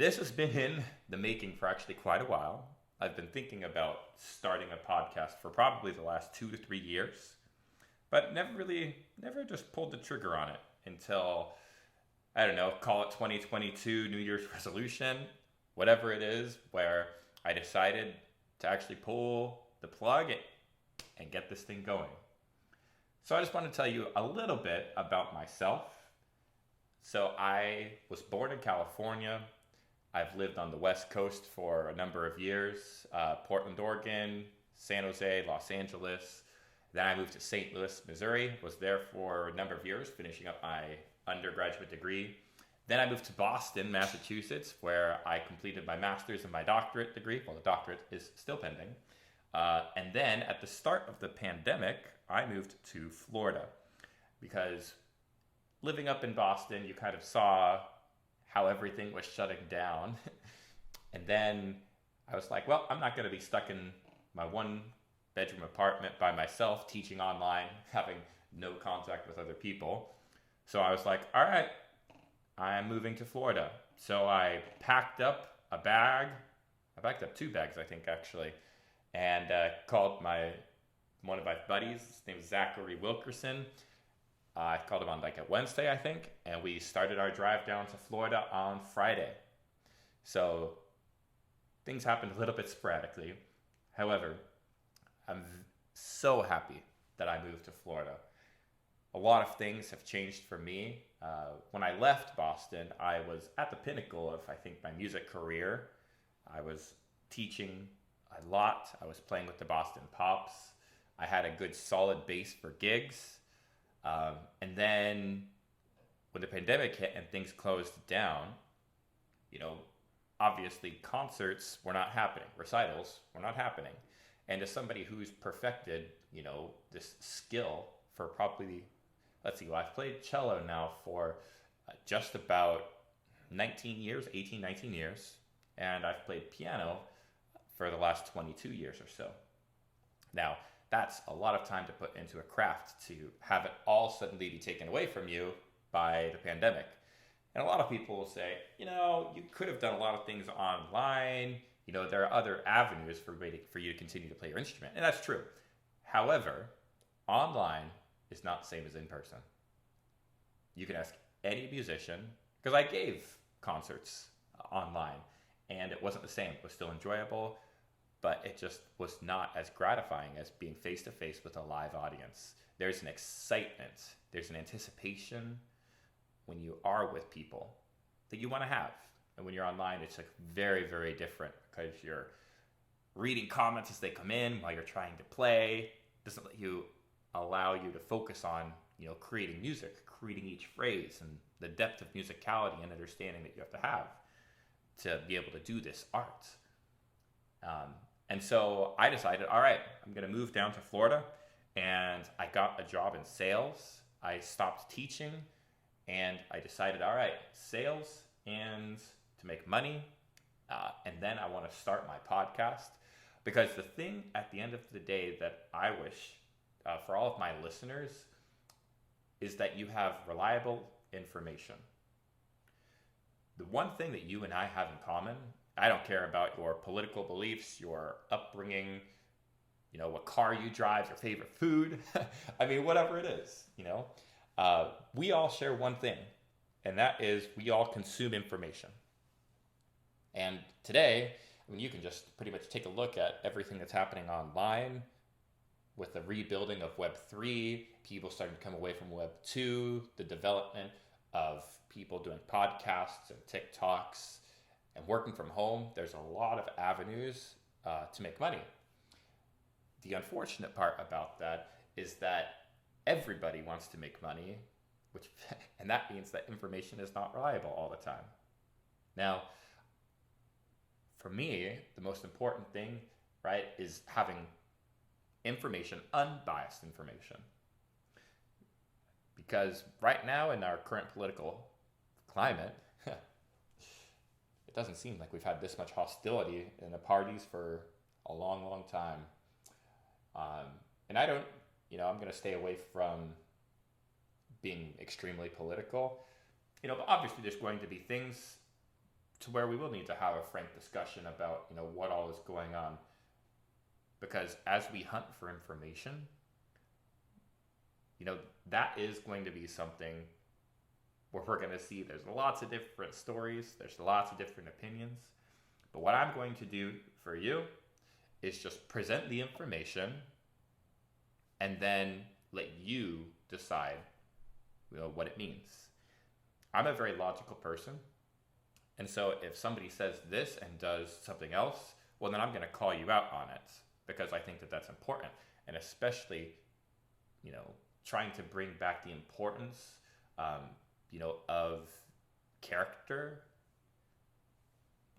This has been in the making for actually quite a while. I've been thinking about starting a podcast for probably the last 2 to 3 years, but never just pulled the trigger on it until, I don't know, call it 2022 New Year's resolution, whatever it is, where I decided to actually pull the plug and get this thing going. So I just want to tell you a little bit about myself. So I was born in California. I've lived on the West Coast for a number of years, Portland, Oregon, San Jose, Los Angeles. Then I moved to St. Louis, Missouri, was there for a number of years, finishing up my undergraduate degree. Then I moved to Boston, Massachusetts, where I completed my master's and my doctorate degree. Well, the doctorate is still pending. And then at the start of the pandemic, I moved to Florida because living up in Boston, you kind of saw how everything was shutting down. And then I was like, well, I'm not going to be stuck in my one bedroom apartment by myself, teaching online, having no contact with other people. So I was like, all right, I'm moving to Florida. So I packed up a bag. I packed up 2 bags, I think, actually, and called one of my buddies. His name is Zachary Wilkerson. I called him on like a Wednesday, I think, and we started our drive down to Florida on Friday. So things happened a little bit sporadically. However, I'm so happy that I moved to Florida. A lot of things have changed for me. When I left Boston, I was at the pinnacle of, I think, my music career. I was teaching a lot. I was playing with the Boston Pops. I had a good solid base for gigs. And then when the pandemic hit and things closed down, obviously concerts were not happening, recitals were not happening. And as somebody who's perfected, this skill for probably, I've played cello now for just about 19 years, 18, 19 years. And I've played piano for the last 22 years or so. Now, that's a lot of time to put into a craft to have it all suddenly be taken away from you by the pandemic. And a lot of people will say, you could have done a lot of things online. There are other avenues for you to continue to play your instrument. And that's true. However, online is not the same as in person. You can ask any musician, because I gave concerts online, and it wasn't the same. It was still enjoyable, but it just was not as gratifying as being face-to-face with a live audience. There's an excitement, there's an anticipation when you are with people that you want to have. And when you're online, it's like very, very different because you're reading comments as they come in while you're trying to play. It doesn't allow you to focus on, creating music, creating each phrase, and the depth of musicality and understanding that you have to be able to do this art. And so I decided, all right, I'm going to move down to Florida, and I got a job in sales. I stopped teaching, and I decided, all right, sales and to make money, and then I want to start my podcast, because the thing at the end of the day that I wish for all of my listeners is that you have reliable information. The one thing that you and I have in common, I don't care about your political beliefs, your upbringing, what car you drive, your favorite food. I mean, whatever it is, we all share one thing, and that is we all consume information. And today, you can just pretty much take a look at everything that's happening online with the rebuilding of Web 3, people starting to come away from Web 2, the development of people doing podcasts and TikToks, and working from home. There's a lot of avenues to make money. The unfortunate part about that is that everybody wants to make money, and that means that information is not reliable all the time. Now, for me, the most important thing, right, is having information, unbiased information. Because right now in our current political climate, it doesn't seem like we've had this much hostility in the parties for a long, long time. And I don't, I'm going to stay away from being extremely political. But obviously there's going to be things to where we will need to have a frank discussion about, what all is going on. Because as we hunt for information, that is going to be something where we're going to see there's lots of different stories, there's lots of different opinions. But what I'm going to do for you is just present the information and then let you decide, what it means. I'm a very logical person. And so if somebody says this and does something else, well, then I'm going to call you out on it because I think that that's important. And especially, trying to bring back the importance, of character.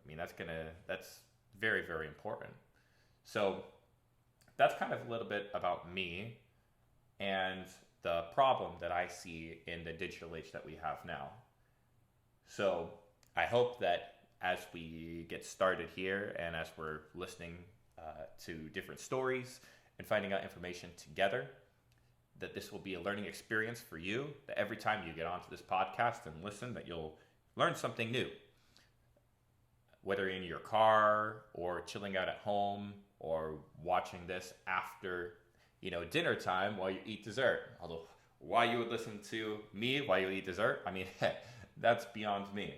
I mean, that's very, very important. So that's kind of a little bit about me and the problem that I see in the digital age that we have now. So I hope that as we get started here and as we're listening to different stories and finding out information together, that this will be a learning experience for you, that every time you get onto this podcast and listen, that you'll learn something new. Whether in your car or chilling out at home or watching this after, dinner time while you eat dessert. Although, why you would listen to me while you eat dessert, I mean, that's beyond me.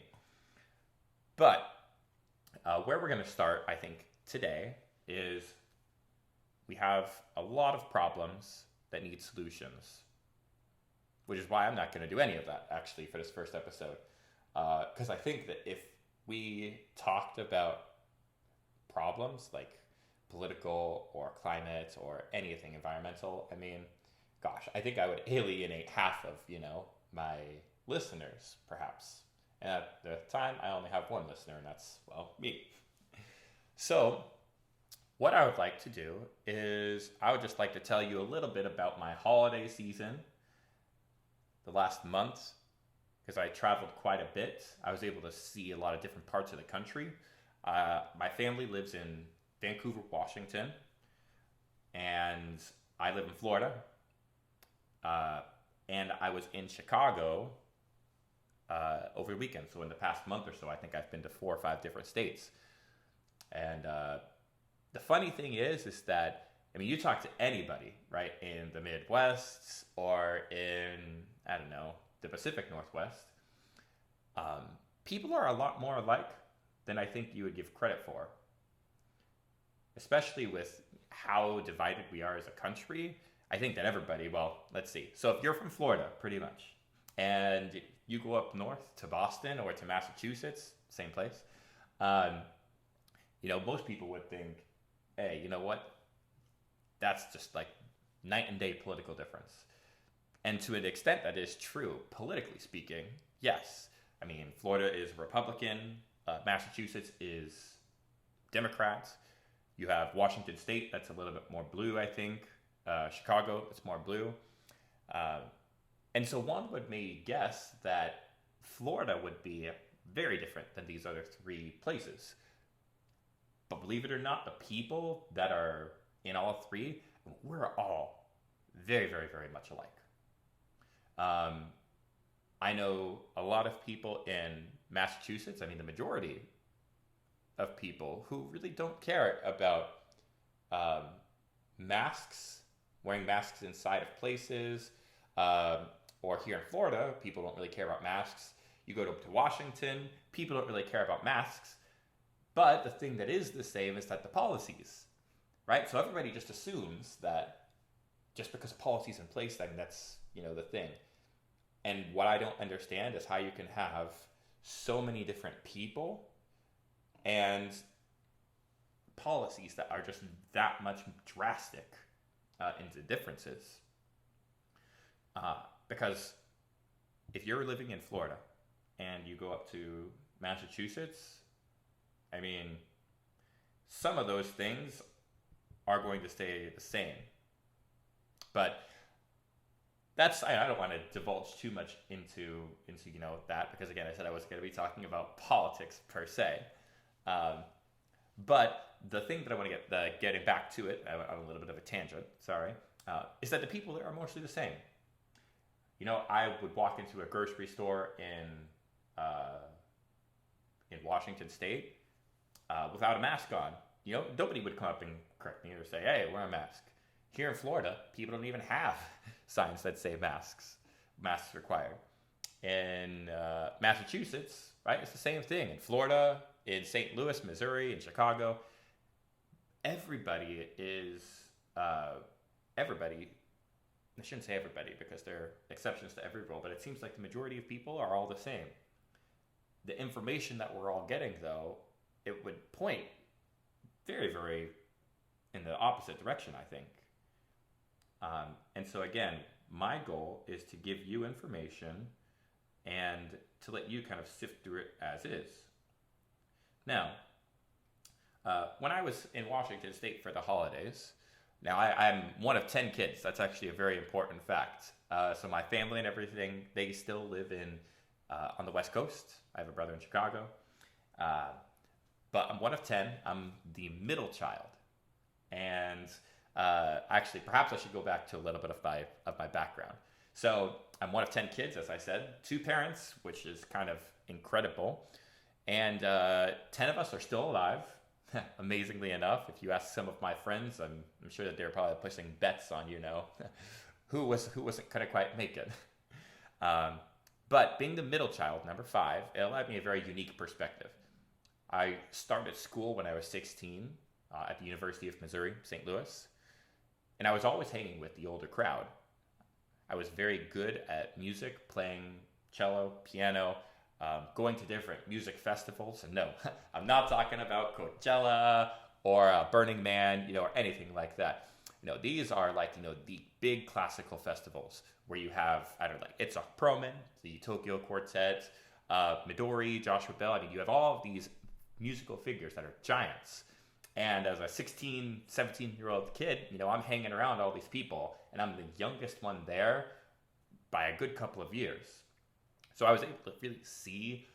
But where we're going to start, I think, today is we have a lot of problems that need solutions, which is why I'm not going to do any of that, actually, for this first episode. Because I think that if we talked about problems like political or climate or anything environmental, I mean, gosh, I think I would alienate half of, my listeners, perhaps. And at the time, I only have one listener, and that's, me. So what I would like to do is I would just like to tell you a little bit about my holiday season, the last month, because I traveled quite a bit. I was able to see a lot of different parts of the country. My family lives in Vancouver, Washington, and I live in Florida. And I was in Chicago over the weekend. So in the past month or so, I think I've been to 4 or 5 different states. And the funny thing is that, you talk to anybody, right, in the Midwest or in, the Pacific Northwest, people are a lot more alike than I think you would give credit for. Especially with how divided we are as a country. I think that everybody, let's see. So if you're from Florida, pretty much, and you go up north to Boston or to Massachusetts, same place, most people would think, hey, you know what? That's just like night and day political difference. And to an extent, that is true, politically speaking, yes. Florida is Republican, Massachusetts is Democrat. You have Washington State, that's a little bit more blue, I think. Chicago, it's more blue. And so one would maybe guess that Florida would be very different than these other 3 places. But believe it or not, the people that are in all 3, we're all very, very, very much alike. I know a lot of people in Massachusetts, the majority of people who really don't care about masks, wearing masks inside of places, or here in Florida, people don't really care about masks. You go to Washington, people don't really care about masks. But the thing that is the same is that the policies, right? So everybody just assumes that just because policy's in place, then that's, the thing. And what I don't understand is how you can have so many different people and policies that are just that much drastic into differences. Because if you're living in Florida and you go up to Massachusetts, some of those things are going to stay the same. But that's, I don't want to divulge too much into that, because again, I said I wasn't going to be talking about politics per se. But the thing that I want to getting back to it, on a little bit of a tangent, sorry, is that the people there are mostly the same. I would walk into a grocery store in in Washington State without a mask on. Nobody would come up and correct me or say, "Hey, wear a mask." Here in Florida, people don't even have signs that say masks required. In Massachusetts, right, it's the same thing. In Florida, in St. Louis, Missouri, in Chicago, everybody is everybody. I shouldn't say everybody because there are exceptions to every rule, but it seems like the majority of people are all the same. The information that we're all getting, though, it would point very, very in the opposite direction, I think. And so again, my goal is to give you information and to let you kind of sift through it as is. Now, when I was in Washington State for the holidays, now I'm one of 10 kids. That's actually a very important fact. So my family and everything, they still live on the West Coast. I have a brother in Chicago. But I'm one of 10. I'm the middle child. And actually, perhaps I should go back to a little bit of my background. So I'm one of 10 kids, as I said, 2 parents, which is kind of incredible. And 10 of us are still alive, amazingly enough. If you ask some of my friends, I'm sure that they're probably placing bets on, who wasn't going to quite make it. But being the middle child, number 5, it allowed me a very unique perspective. I started school when I was 16 at the University of Missouri, St. Louis. And I was always hanging with the older crowd. I was very good at music, playing cello, piano, going to different music festivals. And no, I'm not talking about Coachella or Burning Man, or anything like that. These are like, the big classical festivals where you have, It's a Proman, the Tokyo Quartet, Midori, Joshua Bell. You have all of these musical figures that are giants. And as a 16, 17-year-old kid, I'm hanging around all these people, and I'm the youngest one there by a good couple of years. So I was able to really see,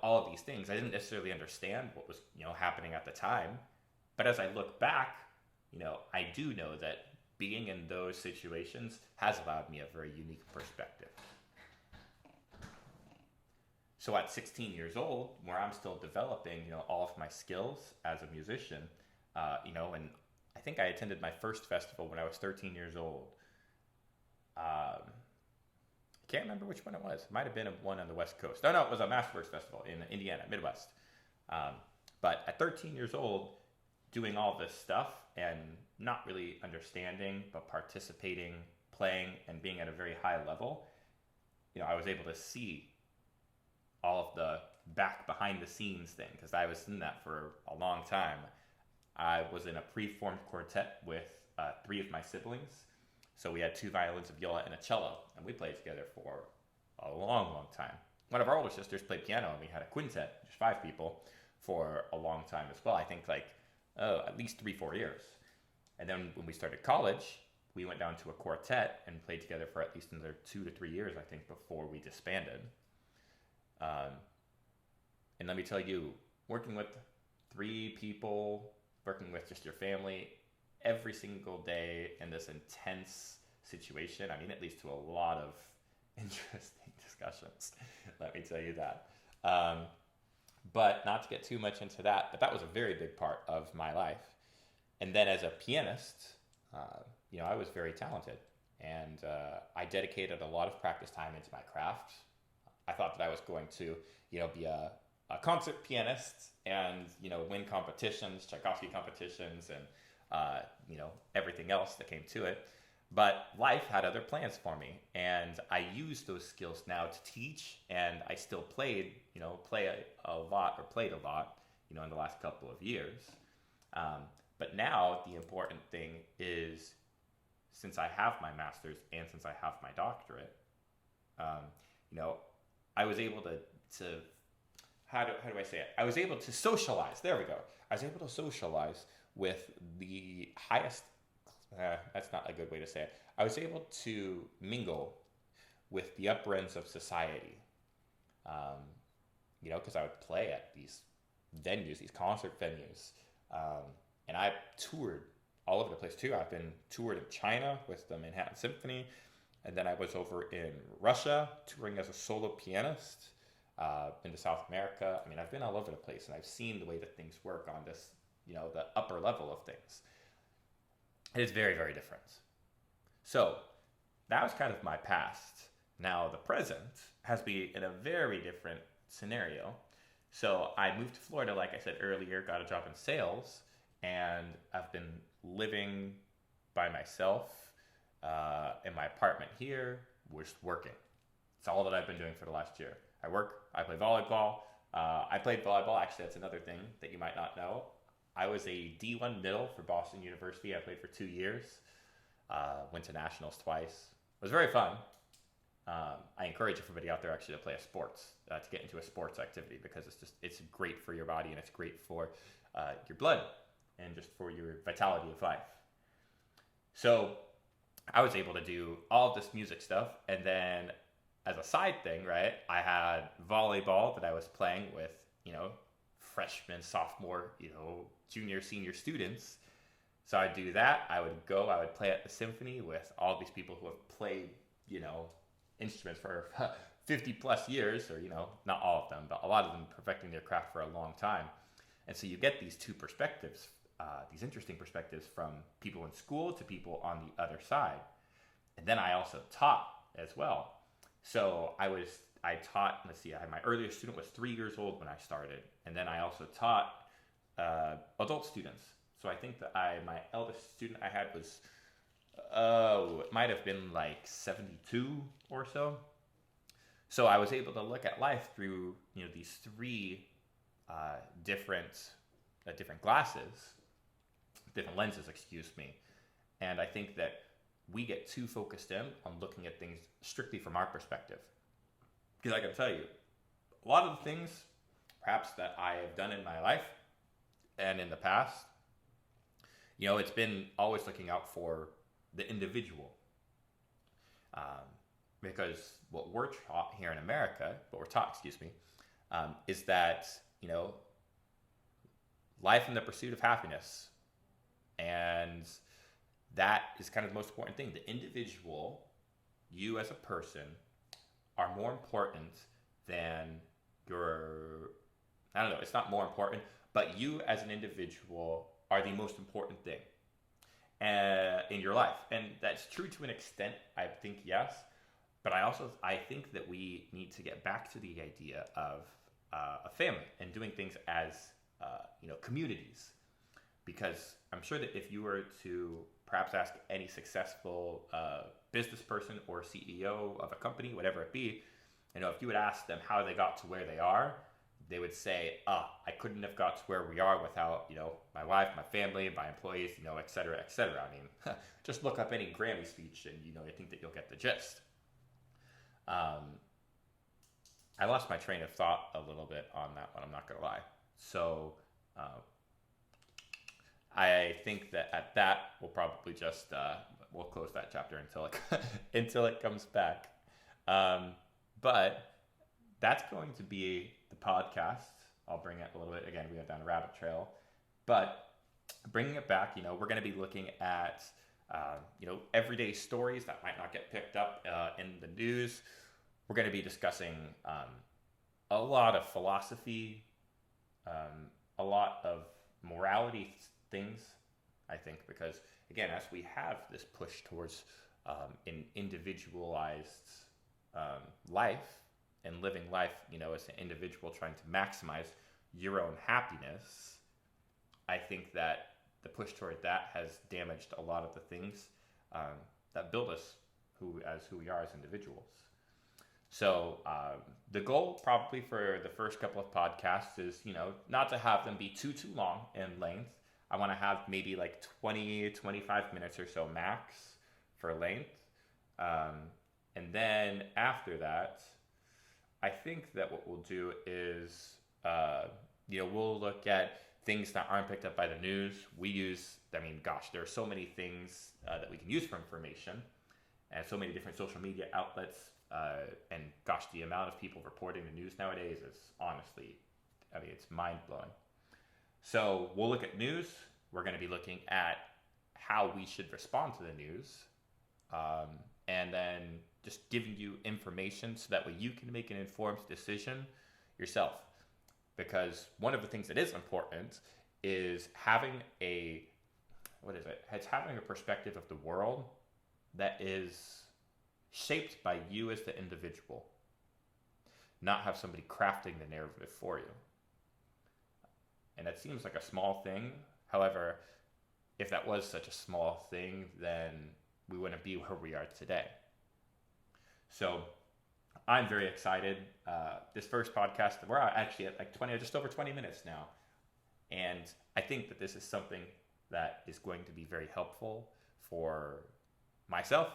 all of these things. I didn't necessarily understand what was, happening at the time. But as I look back, I do know that being in those situations has allowed me a very unique perspective. So at 16 years old, where I'm still developing, all of my skills as a musician, and I think I attended my first festival when I was 13 years old. I can't remember which one it was. It might have been one on the West Coast. No, it was a Masterworks Festival in Indiana, Midwest. But at 13 years old, doing all this stuff and not really understanding, but participating, playing, and being at a very high level, I was able to see all of the behind the scenes thing, because I was in that for a long time. I was in a pre-formed quartet with 3 of my siblings. So we had 2 violins, a viola, and a cello, and we played together for a long, long time. One of our older sisters played piano, and we had a quintet, just 5 people, for a long time as well. I think at least 3-4 years. And then when we started college, we went down to a quartet and played together for at least another 2 to 3 years, I think, before we disbanded. And let me tell you, working with 3 people, working with just your family every single day in this intense situation, it leads to a lot of interesting discussions. Let me tell you that. But not to get too much into that, but that was a very big part of my life. And then as a pianist, I was very talented, and I dedicated a lot of practice time into my craft. I thought that I was going to, be a concert pianist and, win competitions, Tchaikovsky competitions, and, everything else that came to it. But life had other plans for me, and I used those skills now to teach, and I still played a lot, in the last couple of years. But now the important thing is, since I have my master's and since I have my doctorate, I was able to how do I say it? I was able to socialize. There we go. I was able to socialize with the highest. That's not a good way to say it. I was able to mingle with the upper ends of society. Because I would play at these venues, these concert venues, and I toured all over the place too. I've been toured in China with the Manhattan Symphony, and then I was over in Russia touring as a solo pianist. Been to South America. I mean, I've been all over the place, and I've seen the way that things work on this, the upper level of things. It is very, very different. So that was kind of my past. Now the present has been in a very different scenario. So I moved to Florida, like I said earlier, got a job in sales, and I've been living by myself in my apartment here. We're just working. It's all that I've been doing for the last year. I work, I play volleyball. I played volleyball. Actually, that's another thing that you might not know. I was a D1 middle for Boston University. I played for 2 years. Went to nationals twice. It was very fun. I encourage everybody out there actually to play a sports, to get into a sports activity, because it's great for your body, and it's great for your blood and just for your vitality of life. So I was able to do all of this music stuff, and then as a side thing, right, I had volleyball that I was playing with, freshmen, sophomore, junior, senior students. So I'd do that. I would play at the symphony with all these people who have played, instruments for 50 plus years, or, not all of them, but a lot of them perfecting their craft for a long time. And so you get these two perspectives, these interesting perspectives from people in school to people on the other side. And then I also taught as well. So I taught, my earliest student was 3 years old when I started. And then I also taught adult students. So I think that my eldest student I had was, it might have been like 72 or so. So I was able to look at life through, these three different different lenses, excuse me. And I think that we get too focused in on looking at things strictly from our perspective. Because I can tell you, a lot of the things, perhaps, that I have done in my life and in the past, it's been always looking out for the individual. Because what we're taught here in America, is that, life in the pursuit of happiness. And that is kind of the most important thing. The individual, you as a person, are more important than it's not more important, but you as an individual are the most important thing in your life. And that's true to an extent, I think, yes. But I think that we need to get back to the idea of a family and doing things as, communities. Because I'm sure that if you were to perhaps ask any successful business person or CEO of a company, whatever it be, if you would ask them how they got to where they are, they would say, I couldn't have got to where we are without, my wife, my family, my employees, et cetera, et cetera. I mean, just look up any Grammy speech and, I think that you'll get the gist. I lost my train of thought a little bit on that one, I'm not going to lie. So I think that at that, we'll probably just, we'll close that chapter until it comes back. But that's going to be the podcast. I'll bring it a little bit. Again, we went down a rabbit trail. But bringing it back, we're going to be looking at, everyday stories that might not get picked up in the news. We're going to be discussing a lot of philosophy, a lot of morality things, I think, because, again, as we have this push towards an individualized life and living life, as an individual trying to maximize your own happiness, I think that the push toward that has damaged a lot of the things that build us who we are as individuals. So the goal probably for the first couple of podcasts is, not to have them be too long in length. I want to have maybe like 20, 25 minutes or so max for length. And then after that, I think that what we'll do is, we'll look at things that aren't picked up by the news. There are so many things that we can use for information, and so many different social media outlets. And the amount of people reporting the news nowadays is honestly, it's mind-blowing. So we'll look at news. We're going to be looking at how we should respond to the news. And then just giving you information so that way you can make an informed decision yourself. Because one of the things that is important is having it's having a perspective of the world that is shaped by you as the individual, not have somebody crafting the narrative for you. And that seems like a small thing. However, if that was such a small thing, then we wouldn't be where we are today. So I'm very excited. This first podcast, we're actually at like just over 20 minutes now. And I think that this is something that is going to be very helpful for myself.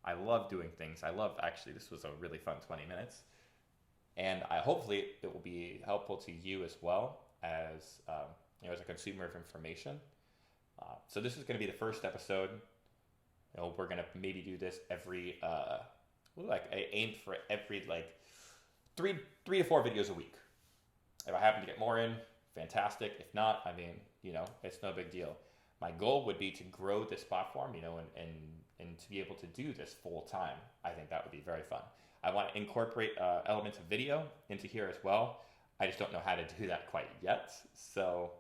I love doing things. This was a really fun 20 minutes. And hopefully it will be helpful to you as well as, as a consumer of information. So this is going to be the first episode. We're going to maybe do this every, I aim for every three to four videos a week. If I happen to get more in, fantastic. If not, it's no big deal. My goal would be to grow this platform, and to be able to do this full time. I think that would be very fun. I want to incorporate elements of video into here as well. I just don't know how to do that quite yet. So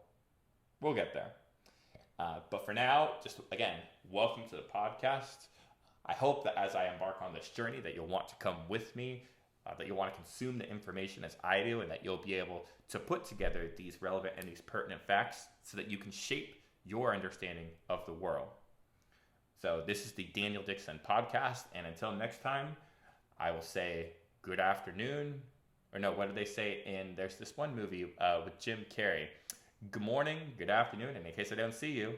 we'll get there. But for now, just again, welcome to the podcast. I hope that as I embark on this journey that you'll want to come with me, that you'll want to consume the information as I do, and that you'll be able to put together these relevant and these pertinent facts so that you can shape your understanding of the world. So this is the Daniel Dickson podcast, and until next time, I will say good afternoon, or no, what do they say there's this one movie with Jim Carrey. Good morning, good afternoon, and in case I don't see you,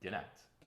good night.